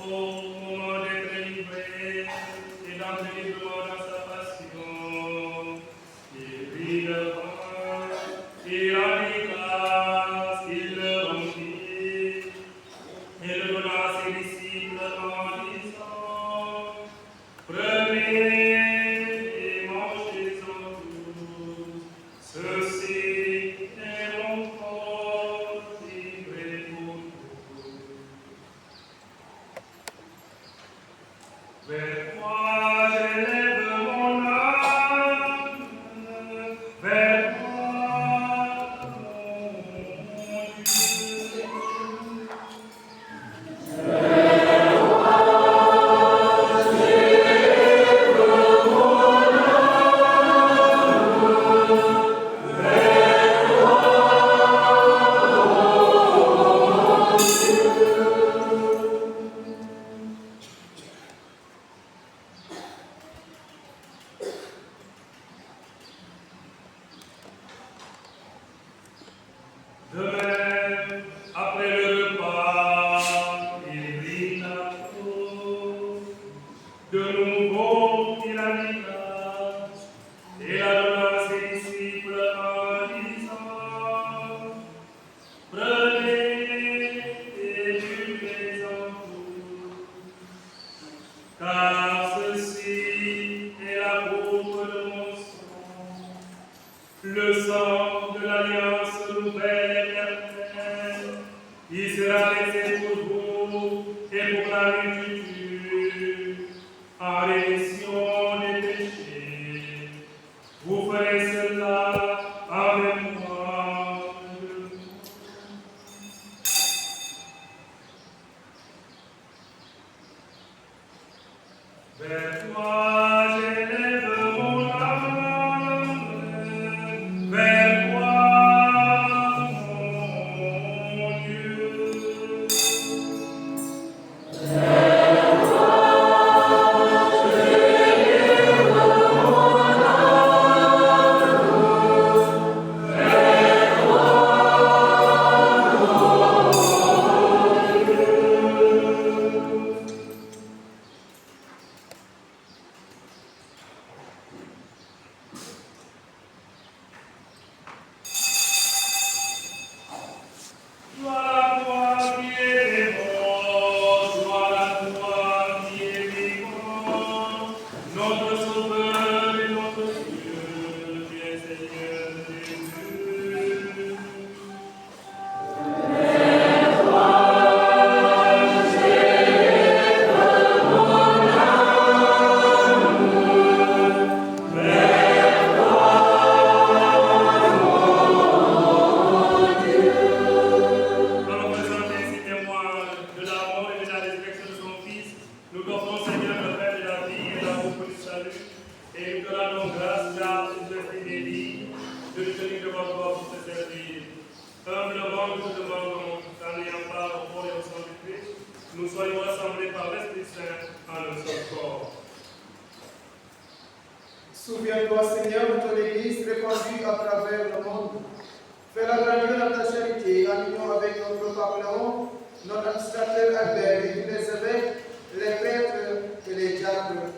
Speaker 1: au moment d'être livré et d'entrer librement dans sa passion. Il prit le pain, il rendit grâce, il le rompit et le donna à ses disciples en disant: Prenez et mangez-en tous, ceci est mon corps livré pour vous. Vers toi j'élève mon âme, vers toi mon Dieu. De même, après le repas, il prit la coupe. De nouveau, il a dit grâce et la donna à ses disciples en disant: Prenez et buvez-en tous, car ceci est la coupe de mon sang, le sang de l'alliance nouvelle et éternelle. Il sera versé pour vous et pour la multitude en rémission des péchés. Vous ferez cela en mémoire de moi. Vers toi j'élève mon âme, vers toi mon Dieu. Gloire à toi qui es mort, gloire à toi qui es vivant, notre Sauveur et notre Dieu, qui est Seigneur Jésus. Dans le présent ainsi témoin de la mort et de la résurrection de son Fils, nous t'offrons, Seigneur, le Père de la vie et l'amour pour le salut, et nous te rendons grâce, car tu nous as fait béni de nous tenir devant toi pour te servir. Humblement, nous te demandons, en ayant part au corps et au sang du Christ, nous soyons rassemblés par l'Esprit Saint en un seul corps.
Speaker 2: Souviens-toi, Seigneur, de ton Église répandue à travers le monde. Fais la grandeur de ta charité en union avec notre Pape Léon, notre administrateur Albert et tous les évêques, les prêtres et les diacres.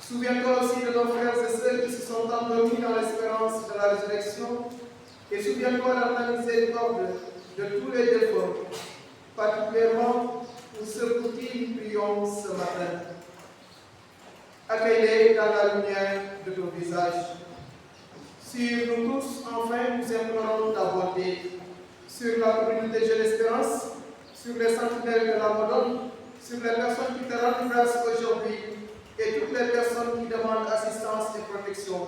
Speaker 2: Souviens-toi aussi de nos frères et sœurs qui se sont endormis dans l'espérance de la résurrection. Et souviens-toi de ta miséricorde de tous les défauts, particulièrement pour ceux pour qui nous prions ce matin. Accueille-les dans la lumière de ton visage. Sur nous tous, enfin, nous implorons ta bonté. Sur la communauté de l'Espérance, sur les sentinelles de la Madone, sur les personnes qui te rendent grâce aujourd'hui et toutes les personnes qui demandent assistance et protection.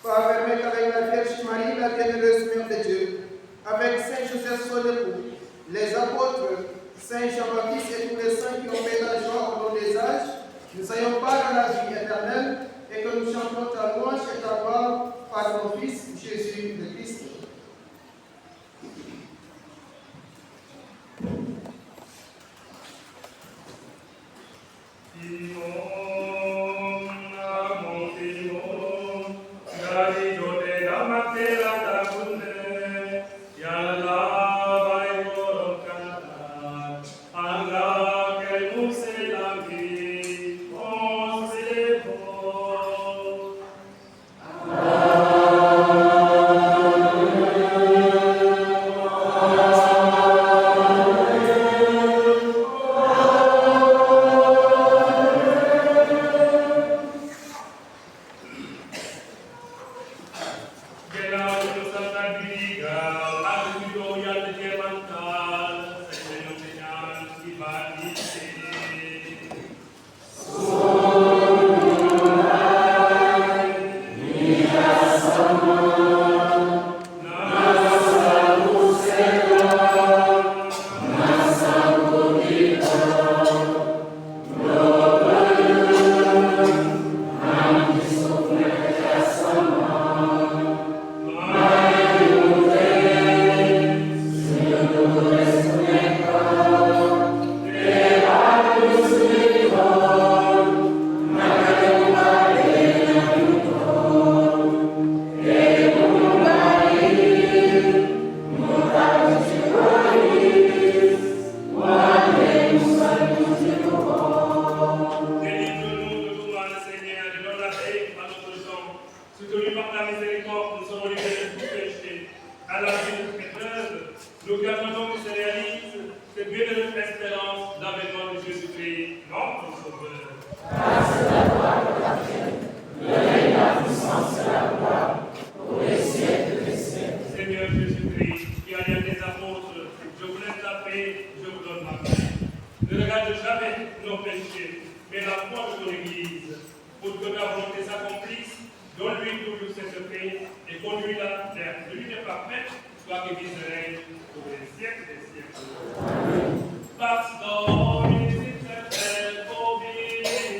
Speaker 2: Père, permets qu'avec la Vierge Marie, la bienheureuse Mère de Dieu, avec Saint Joseph son époux, les apôtres, Saint Jean-Baptiste et tous les saints qui ont fait la joie au long des âges, nous ayons part à la vie éternelle et que nous chantons ta louange et ta gloire par ton Fils Jésus le Christ.
Speaker 1: Allah épreuves, nous attendons que se réalise cette belle espérance d'avènement de Jésus-Christ, notre Sauveur.
Speaker 2: Grâce à la gloire de la tienne, le règne, la puissance et la gloire, pour les siècles des siècles.
Speaker 1: Seigneur Jésus-Christ, qui a dit à tes apôtres, je vous laisse la paix, je vous donne ma paix. Ne regarde jamais nos péchés, mais la foi de ton Église, pour que ta volonté s'accomplisse. Donne-lui toujours cette paix et conduis-la vers l'unité parfaite, toi qui vis et règnes pour les siècles des siècles. Amen. Pax Dominis et vobiscum.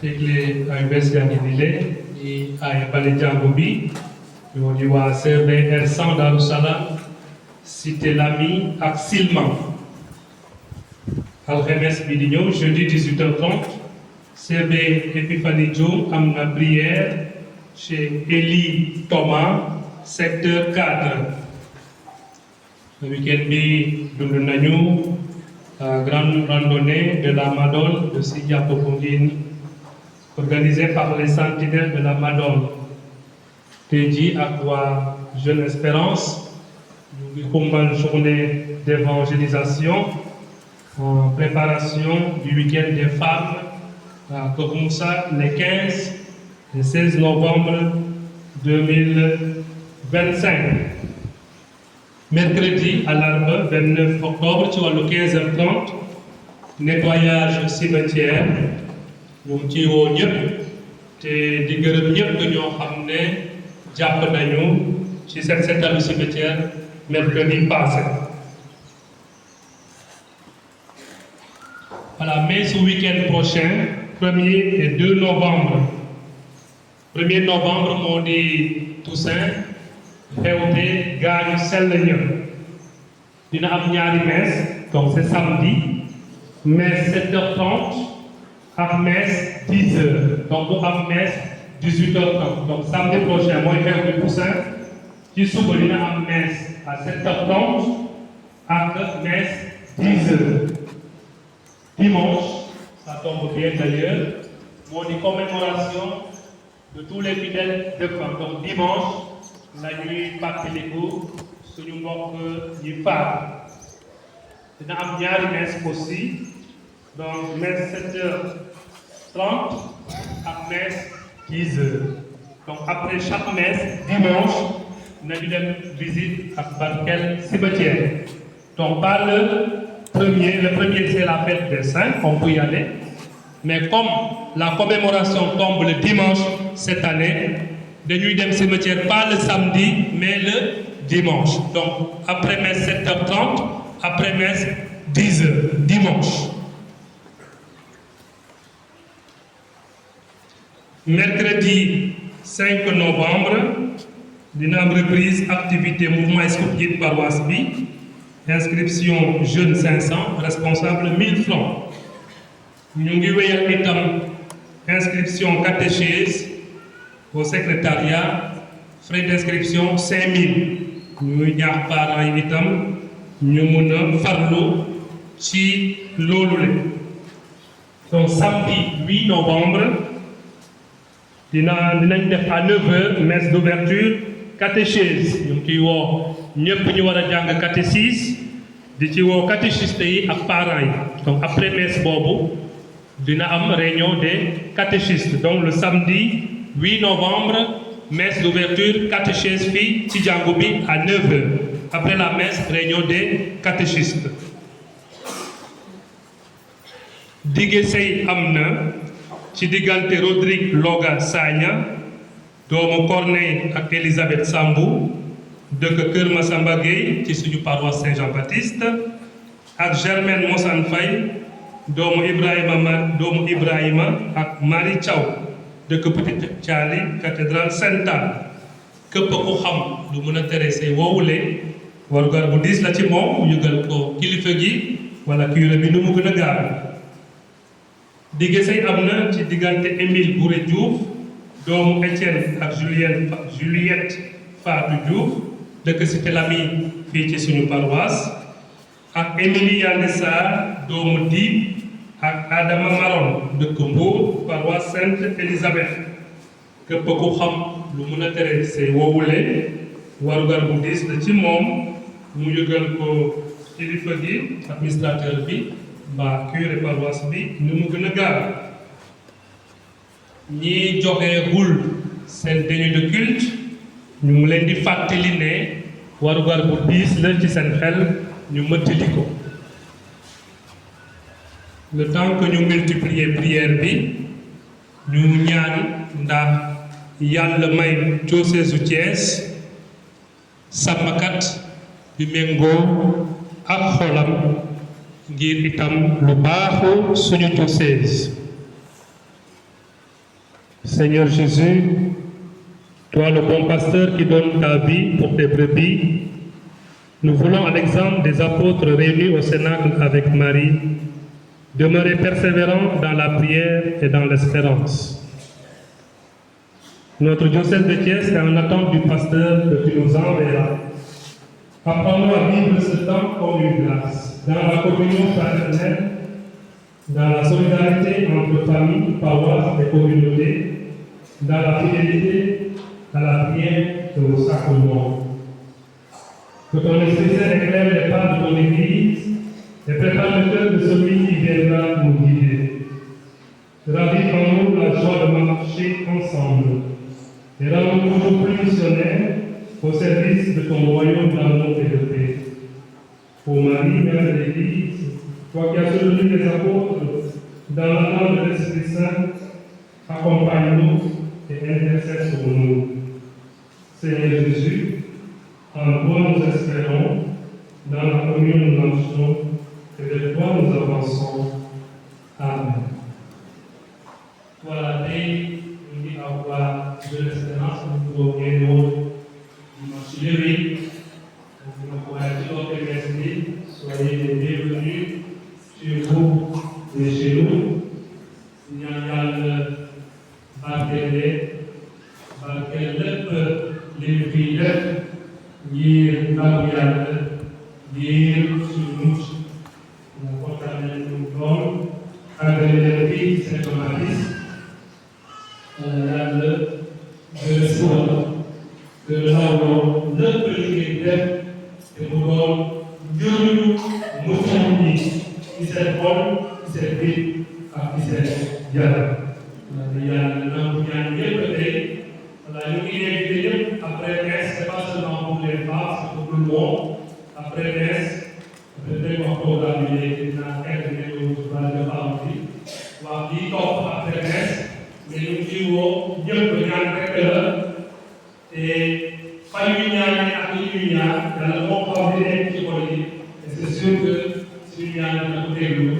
Speaker 1: Ekle invesganile I ayapaleja gobi yodiwa serbe R100 Darussalam cité Lamy ak Silman. Alxames bi di ñëw jeudi 18h30 CB Epiphanie Diop am na prière chez Elie Thomas secteur 4. Le week-end bi dund nañu grande randonnée de la Madone de Sidia Popenguine organisée par les sentinelles de la Madone. tey jii ak waa Jeune Espérance ñu ngi xumbal journée d'évangélisation en préparation du week-end des femmes à Keur Moussa les 15 et 16 novembre 2025. Mercredi àllarba 29 octobre ci wàllu 15h30 nettoyage cimetière ñu ngi ciy woo ñëpp te di gërëm ñëpp ñoo xam ne jàpp nañu ci set setalu cimetière mercredi passé. Voilà, mais ce week-end prochain 1er et 2 novembre 1er novembre moo di Toussaint xewte gaañu sell ñëpp dina am ñaari messe donc c'est samedi messe 7h30 ak messe 10h donc bu am messe 18h30 donc samedi prochain mooy xew Toussaint ci suba dina am messe à 7h30 ak messe 10h. Dimanche, ça tombe bien d'ailleurs, moo di commémoration de tous les fidèles de Franck. Donc dimanche la ñuy fàttaliku suñu mbokk ñi faatu. Dina am ñaari messe aussi, donc messe 7h30 ak messe 10h. Donc après chaque messe dimanche nañu dem visite ak barkel cimetière. Donc par le premier c'est la fête des saints, on peut y aller. Mais comme la commémoration tombe le dimanche cette année, dañuy dem cimetière pas le samedi mais le dimanche. Donc après messe 7h30, après messe 10h dimanche. Mercredi 5 novembre dina am reprise activité mouvement scout paroisse bi. Inscription jeune 500 responsable 1000 francs. ñu ngi wéyal itam inscription catéchèse au secrétariat frais d'inscription 5000. ñuy ñaax parents yi itam ñu mun a farlu ci loolu la. donc samedi 8 novembre dinañ def à 9h messe d'ouverture catéchèse ñu ngi ciy woo ñëpp ñu war a jàng catéchisme di ci woo catéchistes yi ak parents yi. donc après messe boobu dina am réunion des catéchistes. donc le samedi 8 novembre messe d'ouverture catéchèse fii ci jàngu bi à 9h. après la messe réunion des catéchistes. dige sey am na ci diggante Rodrigue Loga Sagna doomu Corneille ak Elisabeth Sambou dëkk Kër Massamba Gueye ci suñu paroisse Saint-Jean-Baptiste ak Germaine Mossane Faye doomu Ibrahima ak Marie Thiaw dëkk Petite Thiali cathédrale Sainte-Anne. képp ku xam lu mën a tere say woowule warugar bu diis la ci moom mu yëgal ko kilifa gi wala curé bi nu mu gën a gaaw. digge say am na ci diggante Émile Bouré Diouf doomu Étienne ak Juliette Fatou Diouf dëkk Cité Lamy fii ci suñu paroisse ak Émilie Yande Sarr doomu Diib ak Adama Maron dëkk Mbour paroisse Sainte-Élisabeth. képp ku xam lu mën a tere say woowule warugar bu diis la ci moom mu yëgal ko kilifa gi administrateur bi mbaa curé paroisse bi nu mu gën a gaaw. ñi joxeegul seen deniers de culte ñu ngi leen di fàttali ne warugar bu diis la ci seen xel ñu mëttali ko. le temps que ñu multiplier prière bi ñu ñaan ndax yàlla may diocèse u Thiès sàmmkat bi méngoo ak xolam ngir itam lu baaxu suñu diocèse. Seigneur Jésus, toi le bon pasteur qui donne ta vie pour tes brebis, nous voulons à l'exemple des apôtres réunis au Cénacle avec Marie, demeurer persévérants dans la prière et dans l'espérance. Notre diocèse de Thiès est en attente du pasteur que tu nous enverras. Apprends-nous à vivre ce temps comme une grâce, dans la communion fraternelle, dans la solidarité entre familles, paroisses et communautés, dans la fidélité à la prière et au sacrement. Que ton Esprit Saint éclaire les pas de ton Église et prépare le cœur de celui qui viendra nous guider. Ravive en nous la joie de marcher ensemble et rends-nous toujours plus missionnaires au service de ton royaume d'amour et de paix. Ô Marie, Mère de l'Église, toi qui as soutenu les apôtres dans l'attente de l'Esprit Saint, accompagne-nous et intercède pour nous. Seigneur Jésus, en toi nous espérons, dans la communion nous marchons, et de toi nous avançons. Amen. Voilà, tey ñu ngi avoir de l'espérance pour nous gagner dimanche levé. Donc, on va dire au merci, soyez les bienvenus chez vous et chez nous. Il y a le barkele lépp li ñu fiy def ngir ndaw yàlla ngir suñu mucc mu kontaan nañu lool àggale leen fii ci Saint-Maurice yàlla gën a nawloo lépp li ngeen def te mu doon njëriñu mucc ñi ci seen xol ci seen biir ak ci seen yaram. Yàlla nangu ñaan yëpp tey voilà ñu ngi invité ñëpp après messe c'est pas seulement pour les femmes c'est pour tout le monde après messe peut-être wax programme bi léegi dinaa fekk ne yow bala nga faamu fi wax lii topp après messe mais ñu ngi woo ñëpp ñaan fekk la te fan yu ñaan ak li ñuy ñaan yàlla moo xam ne nekk ci xol yi et c'est sûr que suñu ñaan dina ko déglu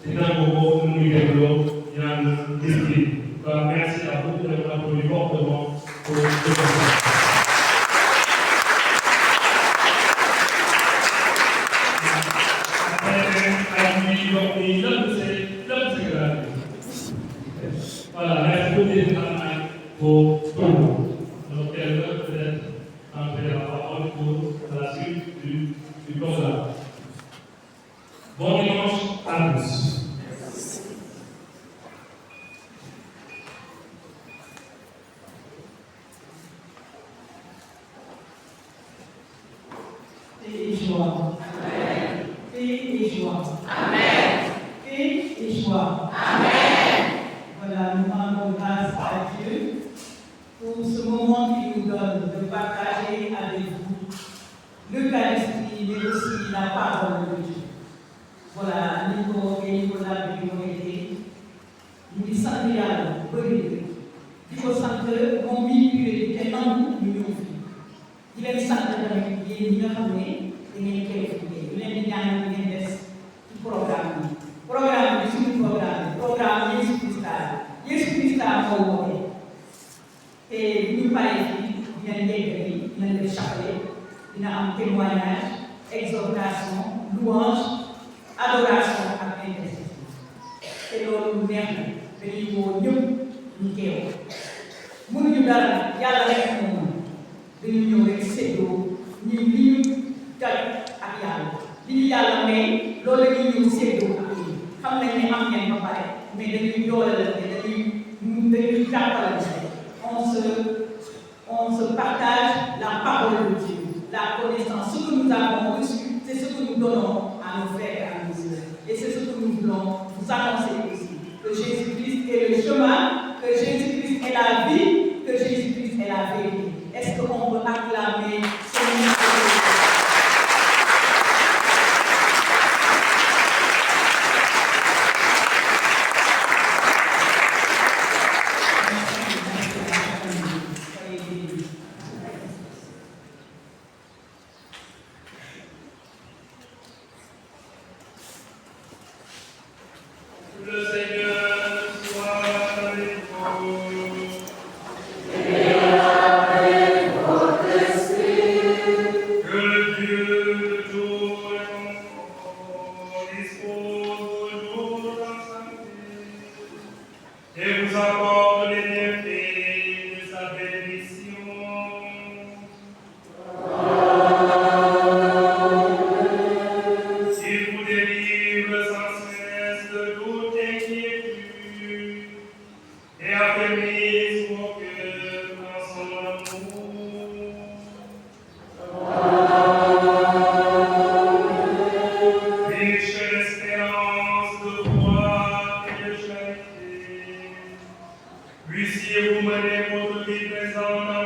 Speaker 1: dina ko bokk nu muy dégloo ñaan gis-gis. Merci à vous de m'applaudir fortement pour ce que voilà, merci beaucoup de travail pour tout le monde. Donc, elle veut peut-être entrer la parole pour la suite du programme. Bon dimanche à tous.
Speaker 2: Voilà, nous rendons grâce à Dieu pour ce moment qu'il nous donne de partager avec vous l'Eucharistie, mais aussi la parole de Dieu. Voilà, Nico et Nicolas bi ñu été ñu ngi sant Yàlla bëri di ko sant moom mi ñu te nangu ñu ñëw fi di leen sant tamit yéen ñi nga xam ne da ngeen koy liggéey ñu leen di ñaanal ngeen des ci programme bi suñu programme Yesu Christa moo woote te bu ñu paree fii dinañ yeggali dinañ def chapelet dina am témoignage exhortation louange adoration ak intercession te loolu neex na dañuy woo ñëpp ñu teew mënuñu dara yàlla rek moo mën dañu ñëw rek séddoo ñu li ñu jot ak yàlla li ñu yàlla may loolu la ñuy ñëw séddoo ak ñi xam nañ ne am ngeen ba pare mais dañuy dooleel dañuy jàppalante on se partage la parole de Dieu, la connaissance. Ce que nous avons reçu, c'est ce que nous donnons à nos frères et à nos sœurs. Et c'est ce que nous voulons vous annoncer aussi. Que Jésus-Christ est le chemin, que Jésus-Christ est la vie, que Jésus-Christ est la vérité. Est-ce qu'on peut acclamer ce nom?
Speaker 1: Et affermis mon cœur en son Puissiez-vous mener votre vie présente